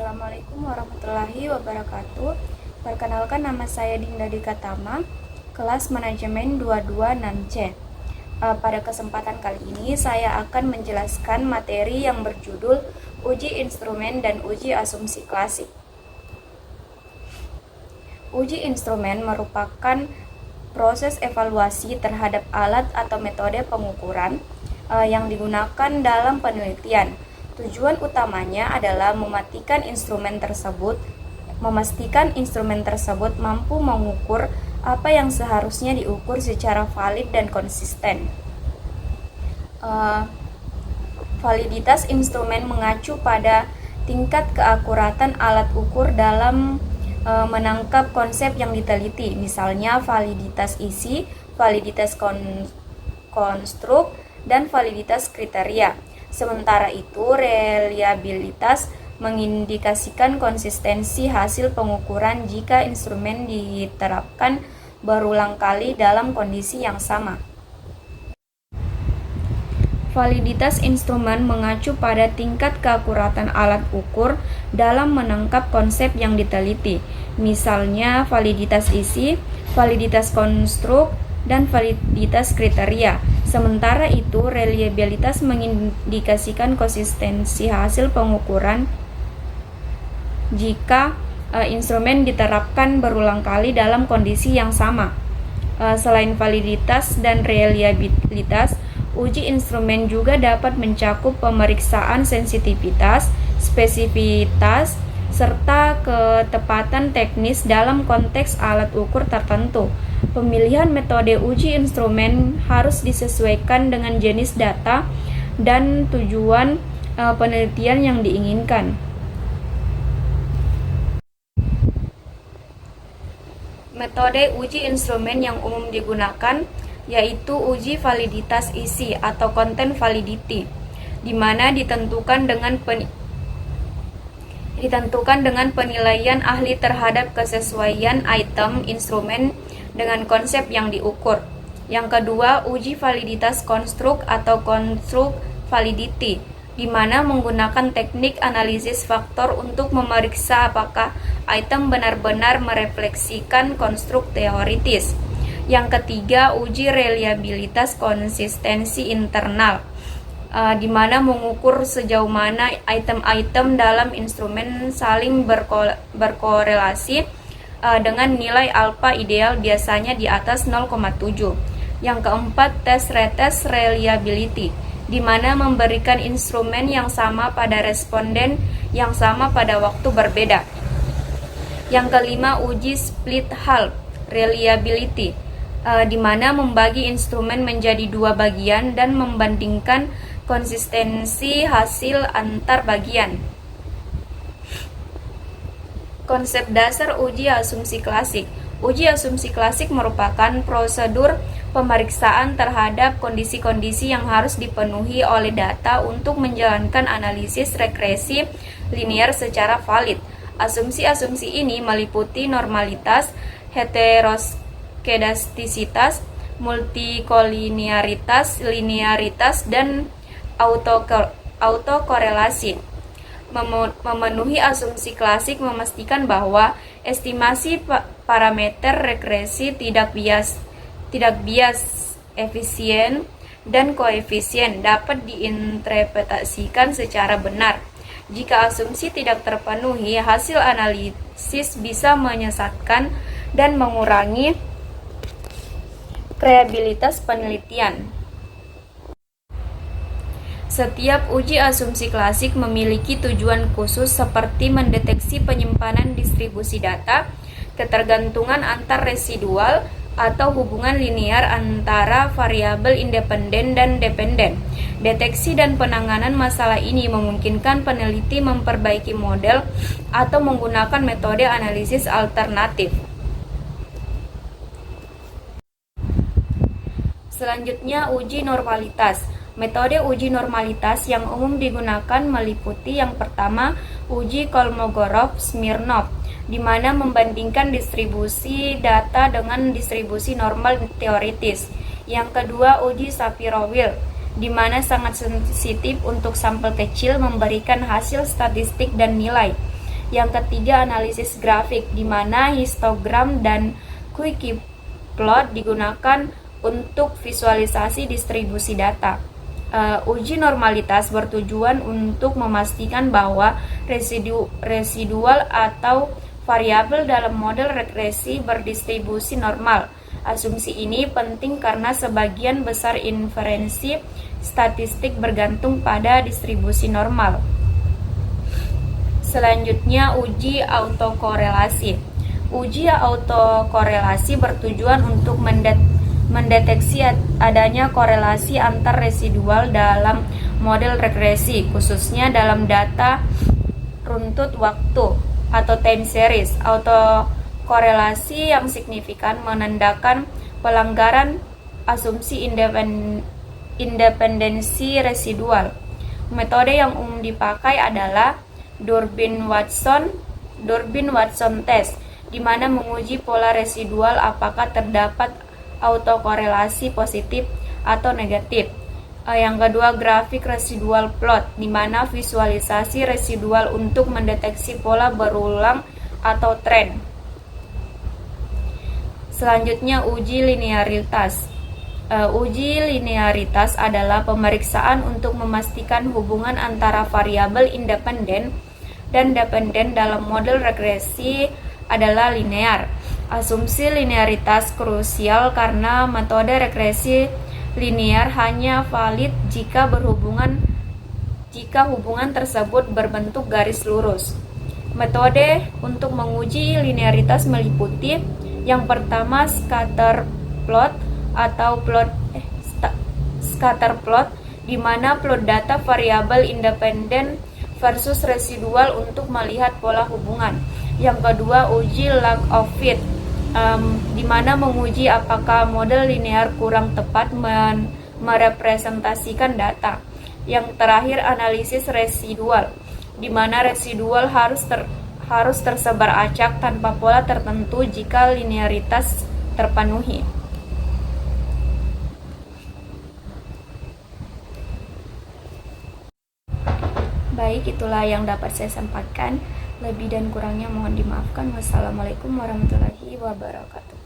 Assalamualaikum warahmatullahi wabarakatuh. Perkenalkan, nama saya Dinda Dikatama, kelas manajemen 226C. Pada kesempatan kali ini saya akan menjelaskan materi yang berjudul uji instrumen dan uji asumsi klasik. Uji instrumen merupakan proses evaluasi terhadap alat atau metode pengukuran yang digunakan dalam penelitian. Tujuan utamanya adalah memastikan instrumen tersebut mampu mengukur apa yang seharusnya diukur secara valid dan konsisten. Validitas instrumen mengacu pada tingkat keakuratan alat ukur dalam menangkap konsep yang diteliti, misalnya validitas isi, validitas konstruk, dan validitas kriteria. Sementara itu, reliabilitas mengindikasikan konsistensi hasil pengukuran jika instrumen diterapkan berulang kali dalam kondisi yang sama. Validitas instrumen mengacu pada tingkat keakuratan alat ukur dalam menangkap konsep yang diteliti, misalnya validitas isi, validitas konstruk, dan validitas kriteria. Sementara itu, reliabilitas mengindikasikan konsistensi hasil pengukuran jika instrumen diterapkan berulang kali dalam kondisi yang sama. Selain validitas dan reliabilitas, uji instrumen juga dapat mencakup pemeriksaan sensitivitas, spesifitas, serta ketepatan teknis dalam konteks alat ukur tertentu. Pemilihan metode uji instrumen harus disesuaikan dengan jenis data dan tujuan penelitian yang diinginkan. Metode uji instrumen yang umum digunakan yaitu uji validitas isi atau content validity, di mana ditentukan dengan penilaian ahli terhadap kesesuaian item instrumen dengan konsep yang diukur. Yang kedua, uji validitas konstruk atau konstruk validity, di mana menggunakan teknik analisis faktor untuk memeriksa apakah item benar-benar merefleksikan konstruk teoritis. Yang ketiga, uji reliabilitas konsistensi internal, di mana mengukur sejauh mana item-item dalam instrumen saling berkorelasi dengan nilai alfa ideal, biasanya di atas 0,7. Yang keempat, tes retest reliability, di mana memberikan instrumen yang sama pada responden yang sama pada waktu berbeda. Yang kelima, uji split half reliability, di mana membagi instrumen menjadi dua bagian dan membandingkan konsistensi hasil antar bagian. Konsep dasar uji asumsi klasik. Uji asumsi klasik merupakan prosedur pemeriksaan terhadap kondisi-kondisi yang harus dipenuhi oleh data untuk menjalankan analisis regresi linear secara valid. Asumsi-asumsi ini meliputi normalitas, heteroskedastisitas, multikolinearitas, linearitas, dan autokorelasi. Memenuhi asumsi klasik memastikan bahwa estimasi parameter regresi tidak bias, efisien, dan koefisien dapat diinterpretasikan secara benar. Jika asumsi tidak terpenuhi, hasil analisis bisa menyesatkan dan mengurangi kredibilitas penelitian. Setiap uji asumsi klasik memiliki tujuan khusus seperti mendeteksi penyimpanan distribusi data, ketergantungan antar residual, atau hubungan linear antara variabel independen dan dependen. Deteksi dan penanganan masalah ini memungkinkan peneliti memperbaiki model atau menggunakan metode analisis alternatif. Selanjutnya, uji normalitas. Metode uji normalitas yang umum digunakan meliputi yang pertama, uji Kolmogorov-Smirnov, di mana membandingkan distribusi data dengan distribusi normal teoritis. Yang kedua, uji Shapiro-Wilk, di mana sangat sensitif untuk sampel kecil memberikan hasil statistik dan nilai. Yang ketiga, analisis grafik, di mana histogram dan quickie plot digunakan untuk visualisasi distribusi data. Uji normalitas bertujuan untuk memastikan bahwa residual atau variabel dalam model regresi berdistribusi normal. Asumsi ini penting karena sebagian besar inferensi statistik bergantung pada distribusi normal. Selanjutnya, uji autokorelasi. Uji autokorelasi bertujuan untuk mendeteksi adanya korelasi antar residual dalam model regresi, khususnya dalam data runtut waktu atau time series. Autokorelasi yang signifikan menandakan pelanggaran asumsi independensi residual. Metode yang umum dipakai adalah Durbin-Watson test, di mana menguji pola residual apakah terdapat autokorelasi positif atau negatif. Yang kedua, grafik residual plot, di mana visualisasi residual untuk mendeteksi pola berulang atau tren. Selanjutnya, uji linearitas. Uji linearitas adalah pemeriksaan untuk memastikan hubungan antara variabel independen dan dependen dalam model regresi adalah linear. Asumsi linearitas krusial karena metode regresi linear hanya valid jika hubungan tersebut berbentuk garis lurus. Metode untuk menguji linearitas meliputi yang pertama scatter plot atau scatter plot, di mana plot data variabel independen versus residual untuk melihat pola hubungan. Yang kedua, uji lack of fit, di mana menguji apakah model linear kurang tepat merepresentasikan data. Yang terakhir, analisis residual, di mana residual harus tersebar acak tanpa pola tertentu jika linearitas terpenuhi. Baik, itulah yang dapat saya sampaikan. Lebih dan kurangnya mohon dimaafkan. Wassalamualaikum warahmatullahi wabarakatuh.